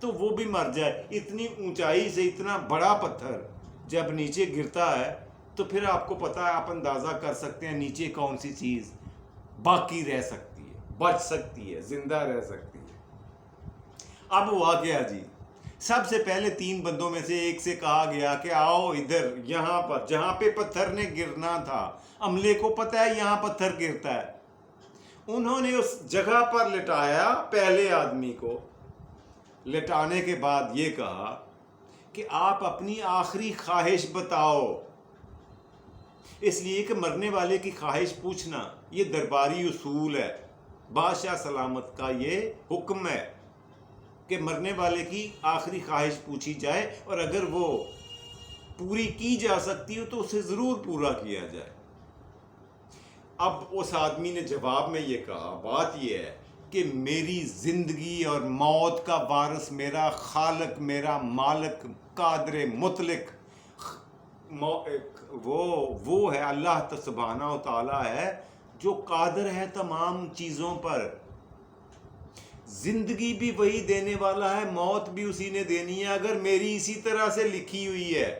تو وہ بھی مر جائے. اتنی اونچائی سے اتنا بڑا پتھر جب نیچے گرتا ہے تو پھر آپ کو پتہ ہے, آپ اندازہ کر سکتے ہیں نیچے کون سی چیز باقی رہ سکتی ہے, بچ سکتی ہے, زندہ رہ سکتی ہے. اب ہوا کیا جی, سب سے پہلے 3 بندوں میں سے ایک سے کہا گیا کہ آؤ ادھر, یہاں پر جہاں پہ پتھر نے گرنا تھا, عملے کو پتہ ہے یہاں پتھر گرتا ہے. انہوں نے اس جگہ پر لٹایا پہلے آدمی کو. لٹانے کے بعد یہ کہا کہ آپ اپنی آخری خواہش بتاؤ. اس لیے کہ مرنے والے کی خواہش پوچھنا یہ درباری اصول ہے. بادشاہ سلامت کا یہ حکم ہے کہ مرنے والے کی آخری خواہش پوچھی جائے, اور اگر وہ پوری کی جا سکتی ہو تو اسے ضرور پورا کیا جائے. اب اس آدمی نے جواب میں یہ کہا, بات یہ ہے کہ میری زندگی اور موت کا وارث میرا خالق, میرا مالک, قادر مطلق, وہ ہے اللہ سبحانہ و تعالی ہے جو قادر ہے تمام چیزوں پر. زندگی بھی وہی دینے والا ہے, موت بھی اسی نے دینی ہے. اگر میری اسی طرح سے لکھی ہوئی ہے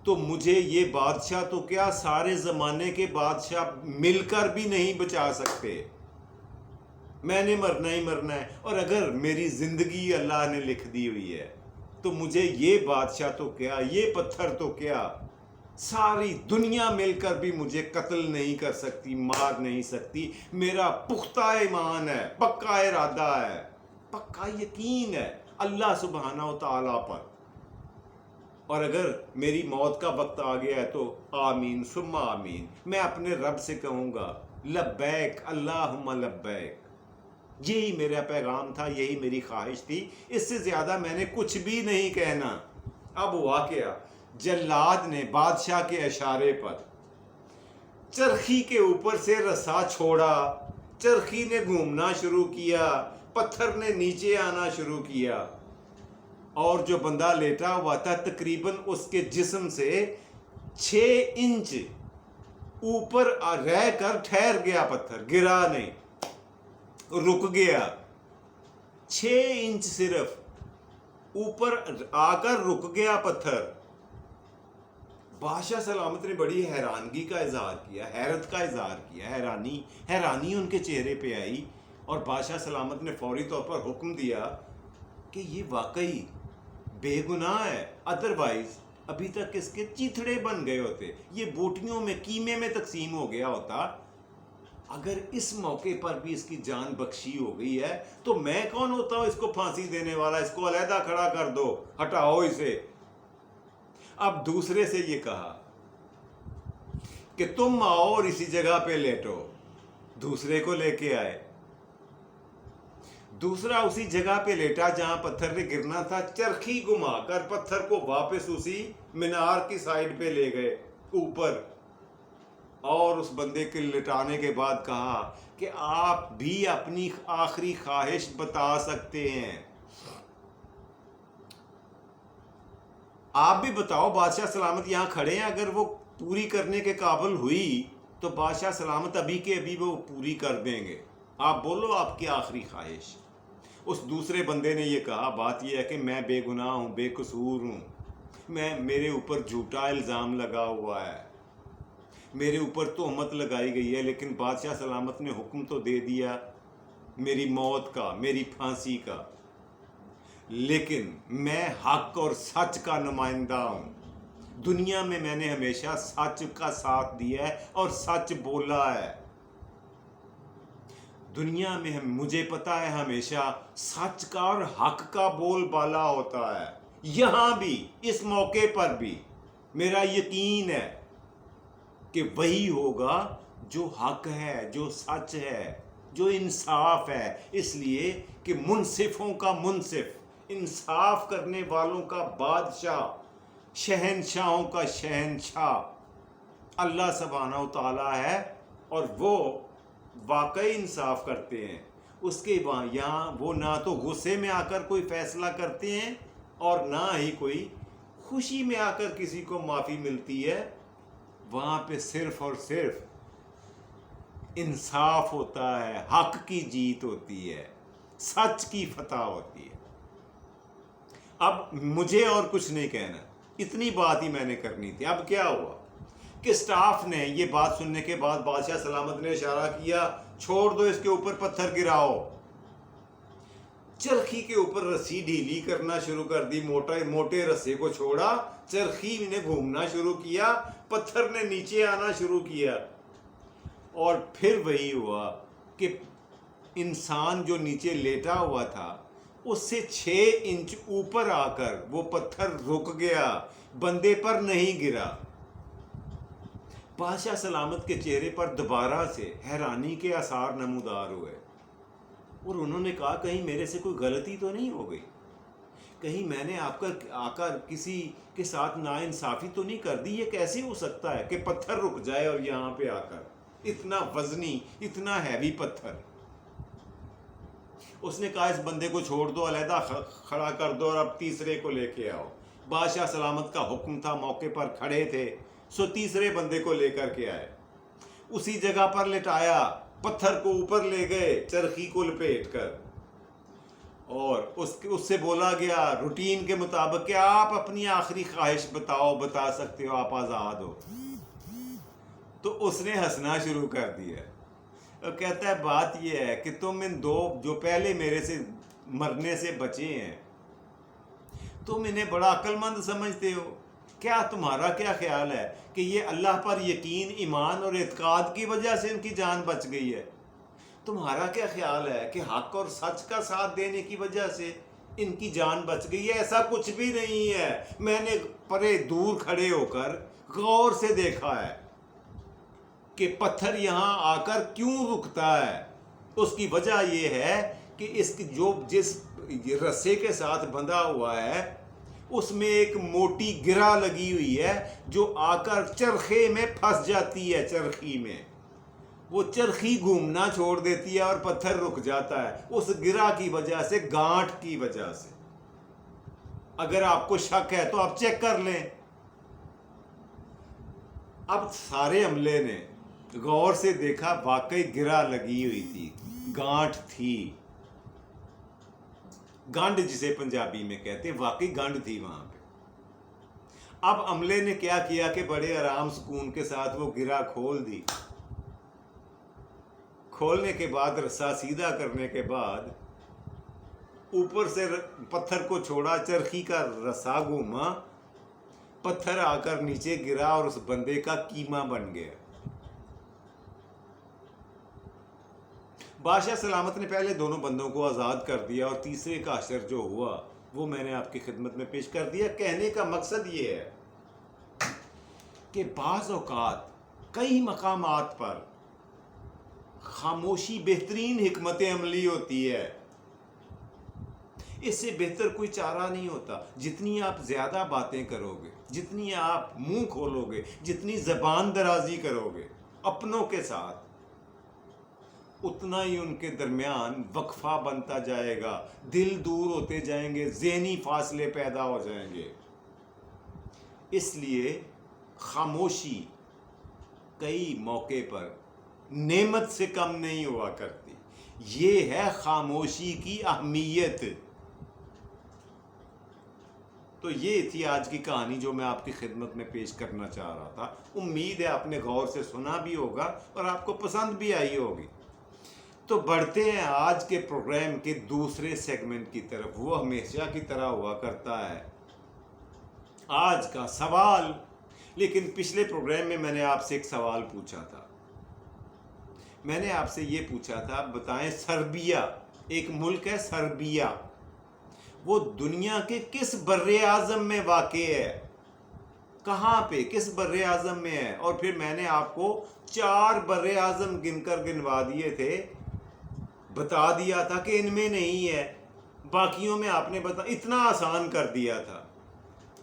تو مجھے یہ بادشاہ تو کیا سارے زمانے کے بادشاہ مل کر بھی نہیں بچا سکتے. میں نے مرنا ہی مرنا ہے. اور اگر میری زندگی اللہ نے لکھ دی ہوئی ہے تو مجھے یہ بادشاہ تو کیا, یہ پتھر تو کیا, ساری دنیا مل کر بھی مجھے قتل نہیں کر سکتی, مار نہیں سکتی. میرا پختہ ایمان ہے, پکا ارادہ ہے, پکا یقین ہے اللہ سبحانہ و تعالیٰ پر. اور اگر میری موت کا وقت آ گیا ہے تو آمین ثم آمین, میں اپنے رب سے کہوں گا لبیک اللہم لبیک. یہی میرا پیغام تھا, یہی میری خواہش تھی, اس سے زیادہ میں نے کچھ بھی نہیں کہنا. اب ہوا کیا, جلاد نے بادشاہ کے اشارے پر چرخی کے اوپر سے رسا چھوڑا, چرخی نے گھومنا شروع کیا, پتھر نے نیچے آنا شروع کیا, اور جو بندہ لیٹا ہوا تھا تقریباً اس کے جسم سے 6 انچ اوپر رہ کر ٹھہر گیا, پتھر گرا نہیں, رک گیا. 6 انچ صرف اوپر آ کر رک گیا پتھر. بادشاہ سلامت نے بڑی حیرانگی کا اظہار کیا, حیرت کا اظہار کیا, حیرانی ان کے چہرے پہ آئی. اور بادشاہ سلامت نے فوری طور پر حکم دیا کہ یہ واقعی بے گناہ ہے, ادروائز ابھی تک اس کے چیتھڑے بن گئے ہوتے, یہ بوٹیوں میں کیمے میں تقسیم ہو گیا ہوتا. اگر اس موقع پر بھی اس کی جان بخشی ہو گئی ہے تو میں کون ہوتا ہوں اس کو پھانسی دینے والا, اس کو علیحدہ کھڑا کر دو, ہٹاؤ اسے. اب دوسرے سے یہ کہا کہ تم آؤ اور اسی جگہ پہ لیٹو. دوسرے کو لے کے آئے, دوسرا اسی جگہ پہ لیٹا جہاں پتھر نے گرنا تھا. چرخی گھما کر پتھر کو واپس اسی مینار کی سائڈ پہ لے گئے اوپر, اور اس بندے کے لٹانے کے بعد کہا کہ آپ بھی اپنی آخری خواہش بتا سکتے ہیں, آپ بھی بتاؤ. بادشاہ سلامت یہاں کھڑے ہیں, اگر وہ پوری کرنے کے قابل ہوئی تو بادشاہ سلامت ابھی کے ابھی وہ پوری کر دیں گے. آپ بولو آپ کی آخری خواہش. اس دوسرے بندے نے یہ کہا, بات یہ ہے کہ میں بے گناہ ہوں, بے قصور ہوں, میرے اوپر جھوٹا الزام لگا ہوا ہے, میرے اوپر تہمت لگائی گئی ہے, لیکن بادشاہ سلامت نے حکم تو دے دیا میری موت کا, میری پھانسی کا, لیکن میں حق اور سچ کا نمائندہ ہوں. دنیا میں نے ہمیشہ سچ کا ساتھ دیا ہے اور سچ بولا ہے. دنیا میں مجھے پتا ہے ہمیشہ سچ کا اور حق کا بول بالا ہوتا ہے. یہاں بھی اس موقع پر بھی میرا یقین ہے کہ وہی ہوگا جو حق ہے, جو سچ ہے, جو انصاف ہے. اس لیے کہ منصفوں کا منصف, انصاف کرنے والوں کا بادشاہ, شہنشاہوں کا شہنشاہ اللہ سبحانہ و تعالیٰ ہے, اور وہ واقعی انصاف کرتے ہیں. اس کے یہاں وہ نہ تو غصے میں آ کر کوئی فیصلہ کرتے ہیں اور نہ ہی کوئی خوشی میں آ کر کسی کو معافی ملتی ہے. وہاں پہ صرف اور صرف انصاف ہوتا ہے, حق کی جیت ہوتی ہے, سچ کی فتح ہوتی ہے. اب مجھے اور کچھ نہیں کہنا، اتنی بات ہی میں نے کرنی تھی۔ اب کیا ہوا کہ سٹاف نے یہ بات سننے کے بعد بادشاہ سلامت نے اشارہ کیا، چھوڑ دو اس کے اوپر پتھر گراؤ۔ چرخی کے اوپر رسی ڈھیلی کرنا شروع کر دی، موٹے رسے کو چھوڑا، چرخی نے گھومنا شروع کیا، پتھر نے نیچے آنا شروع کیا، اور پھر وہی ہوا کہ انسان جو نیچے لیٹا ہوا تھا اس سے 6 انچ اوپر آ کر وہ پتھر رک گیا، بندے پر نہیں گرا۔ بادشاہ سلامت کے چہرے پر دوبارہ سے حیرانی کے آثار نمودار ہوئے، اور انہوں نے کہا کہیں میرے سے کوئی غلطی تو نہیں ہو گئی، کہیں میں نے آ کر کسی کے ساتھ ناانصافی تو نہیں کر دی؟ یہ کیسے ہو سکتا ہے کہ پتھر رک جائے اور یہاں پہ آ کر اتنا وزنی، اتنا ہیوی پتھر۔ اس نے کہا اس بندے کو چھوڑ دو، علیحدہ کھڑا کر دو اور اب تیسرے کو لے کے آؤ۔ بادشاہ سلامت کا حکم تھا، موقع پر کھڑے تھے، سو تیسرے بندے کو لے کر کے آئے، اسی جگہ پر لٹایا، پتھر کو اوپر لے گئے چرخی کو لپیٹ کر، اور اس سے بولا گیا روٹین کے مطابق کہ آپ اپنی آخری خواہش بتا سکتے ہو، آپ آزاد ہو۔ تو اس نے ہنسنا شروع کر دیا، اور کہتا ہے بات یہ ہے کہ تم ان 2 جو پہلے میرے سے مرنے سے بچے ہیں، تم انہیں بڑا عقل مند سمجھتے ہو؟ کیا تمہارا کیا خیال ہے کہ یہ اللہ پر یقین، ایمان اور اعتقاد کی وجہ سے ان کی جان بچ گئی ہے؟ تمہارا کیا خیال ہے کہ حق اور سچ کا ساتھ دینے کی وجہ سے ان کی جان بچ گئی ہے؟ ایسا کچھ بھی نہیں ہے۔ میں نے پرے دور کھڑے ہو کر غور سے دیکھا ہے کہ پتھر یہاں آ کر کیوں رکتا ہے۔ اس کی وجہ یہ ہے کہ جس رسے کے ساتھ بندھا ہوا ہے اس میں ایک موٹی گرہ لگی ہوئی ہے جو آ کر چرخے میں پھنس جاتی ہے، چرخی میں وہ چرخی گھومنا چھوڑ دیتی ہے اور پتھر رک جاتا ہے، اس گرہ کی وجہ سے، گانٹھ کی وجہ سے۔ اگر آپ کو شک ہے تو آپ چیک کر لیں۔ اب سارے عملے نے غور سے دیکھا، واقعی گرہ لگی ہوئی تھی، گانٹھ تھی، گنڈ جسے پنجابی میں کہتے ہیں، واقعی گنڈ تھی وہاں پہ۔ اب عملے نے کیا کیا کہ بڑے آرام سکون کے ساتھ وہ گرہ کھول دی۔ کھولنے کے بعد رسا سیدھا کرنے کے بعد اوپر سے پتھر کو چھوڑا، چرخی کا رسا گھوما، پتھر آ کر نیچے گرا اور اس بندے کا کیما بن گیا۔ بادشاہ سلامت نے پہلے دونوں بندوں کو آزاد کر دیا، اور تیسرے کا حشر جو ہوا وہ میں نے آپ کی خدمت میں پیش کر دیا۔ کہنے کا مقصد یہ ہے کہ بعض اوقات کئی مقامات پر خاموشی بہترین حکمت عملی ہوتی ہے۔ اس سے بہتر کوئی چارہ نہیں ہوتا۔ جتنی آپ زیادہ باتیں کرو گے، جتنی آپ منہ کھولو گے، جتنی زبان درازی کرو گے اپنوں کے ساتھ، اتنا ہی ان کے درمیان وقفہ بنتا جائے گا، دل دور ہوتے جائیں گے، ذہنی فاصلے پیدا ہو جائیں گے۔ اس لیے خاموشی کئی موقع پر نعمت سے کم نہیں ہوا کرتی۔ یہ ہے خاموشی کی اہمیت۔ تو یہ تھی آج کی کہانی جو میں آپ کی خدمت میں پیش کرنا چاہ رہا تھا۔ امید ہے آپ نے غور سے سنا بھی ہوگا اور آپ کو پسند بھی آئی ہوگی۔ تو بڑھتے ہیں آج کے پروگرام کے دوسرے سیگمنٹ کی طرف۔ وہ ہمیشہ کی طرح ہوا کرتا ہے آج کا سوال۔ لیکن پچھلے پروگرام میں میں نے آپ سے ایک سوال پوچھا تھا۔ میں نے آپ سے یہ پوچھا تھا، بتائیں سربیا، ایک ملک ہے سربیا، وہ دنیا کے کس بر اعظم میں واقع ہے؟ کہاں پہ، کس بر اعظم میں ہے؟ اور پھر میں نے آپ کو 4 بر اعظم گنوا دیے تھے، بتا دیا تھا کہ ان میں نہیں ہے، باقیوں میں آپ نے اتنا آسان کر دیا تھا۔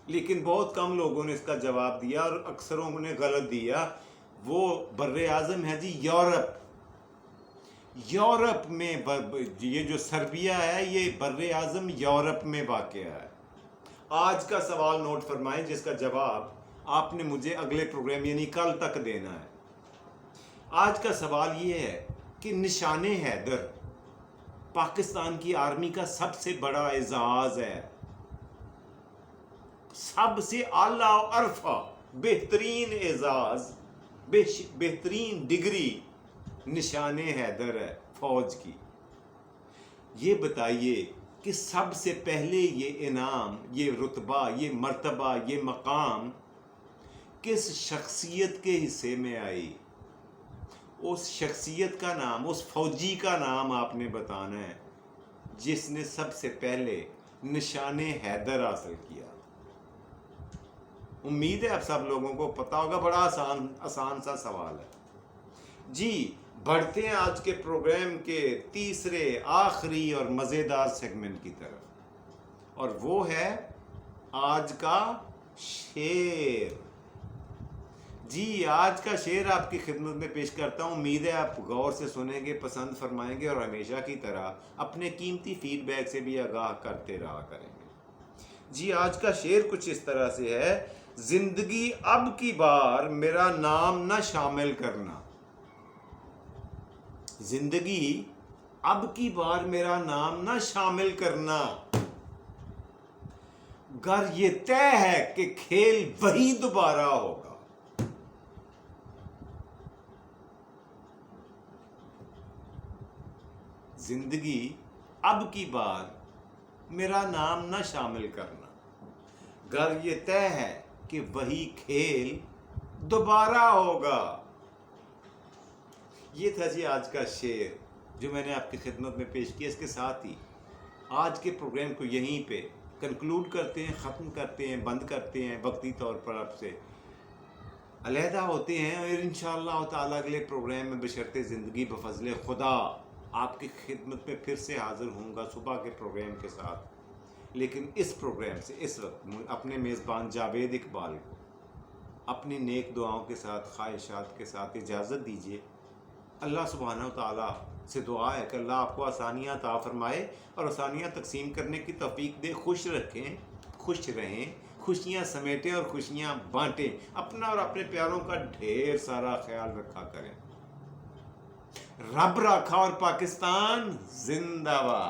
لیکن بہت کم لوگوں نے اس کا جواب دیا اور اکثروں نے غلط دیا۔ وہ بر اعظم ہے جی یورپ۔ یورپ میں یہ جو سربیا ہے یہ بر اعظم یورپ میں واقع ہے۔ آج کا سوال نوٹ فرمائیں جس کا جواب آپ نے مجھے اگلے پروگرام یعنی کل تک دینا ہے۔ آج کا سوال یہ ہے کہ نشان حیدر پاکستان کی آرمی کا سب سے بڑا اعزاز ہے۔ سب سے اعلیٰ و عرفہ، بہترین اعزاز، بہترین ڈگری نشان حیدر ہے فوج کی۔ یہ بتائیے کہ سب سے پہلے یہ انعام، یہ رتبہ، یہ مرتبہ، یہ مقام کس شخصیت کے حصے میں آئی؟ اس شخصیت کا نام، اس فوجی کا نام آپ نے بتانا ہے جس نے سب سے پہلے نشان حیدر حاصل کیا۔ امید ہے آپ سب لوگوں کو پتا ہوگا، بڑا آسان سا سوال ہے۔ جی بڑھتے ہیں آج کے پروگرام کے تیسرے آخری اور مزیدار سیگمنٹ کی طرف، اور وہ ہے آج کا شعر۔ جی آج کا شعر آپ کی خدمت میں پیش کرتا ہوں، امید ہے آپ غور سے سنیں گے، پسند فرمائیں گے، اور ہمیشہ کی طرح اپنے قیمتی فیڈ بیک سے بھی آگاہ کرتے رہا کریں گے۔ جی آج کا شعر کچھ اس طرح سے ہے: زندگی اب کی بار میرا نام نہ شامل کرنا، زندگی اب کی بار میرا نام نہ شامل کرنا، گر یہ طے ہے کہ کھیل وہی دوبارہ ہوگا۔ زندگی اب کی بار میرا نام نہ شامل کرنا، گر یہ طے ہے کہ وہی کھیل دوبارہ ہوگا۔ یہ تھا جی آج کا شعر جو میں نے آپ کی خدمت میں پیش کیا۔ اس کے ساتھ ہی آج کے پروگرام کو یہیں پہ کنکلوڈ کرتے ہیں، ختم کرتے ہیں، بند کرتے ہیں، وقتی طور پر آپ سے علیحدہ ہوتے ہیں، اور انشاءاللہ تعالیٰ اگلے پروگرام میں بشرط زندگی بفضل خدا آپ کی خدمت میں پھر سے حاضر ہوں گا صبح کے پروگرام کے ساتھ۔ لیکن اس پروگرام سے اس وقت اپنے میزبان جاوید اقبال کو اپنی نیک دعاؤں کے ساتھ، خواہشات کے ساتھ اجازت دیجیے۔ اللہ سبحانہ و تعالیٰ سے دعا ہے کہ اللہ آپ کو آسانیاں عطا فرمائے اور آسانیاں تقسیم کرنے کی توفیق دے۔ خوش رکھیں، خوش رہیں، خوشیاں سمیٹیں اور خوشیاں بانٹیں، اپنا اور اپنے پیاروں کا ڈھیر سارا خیال رکھا کریں۔ رب راکھا اور پاکستان زندہ باد۔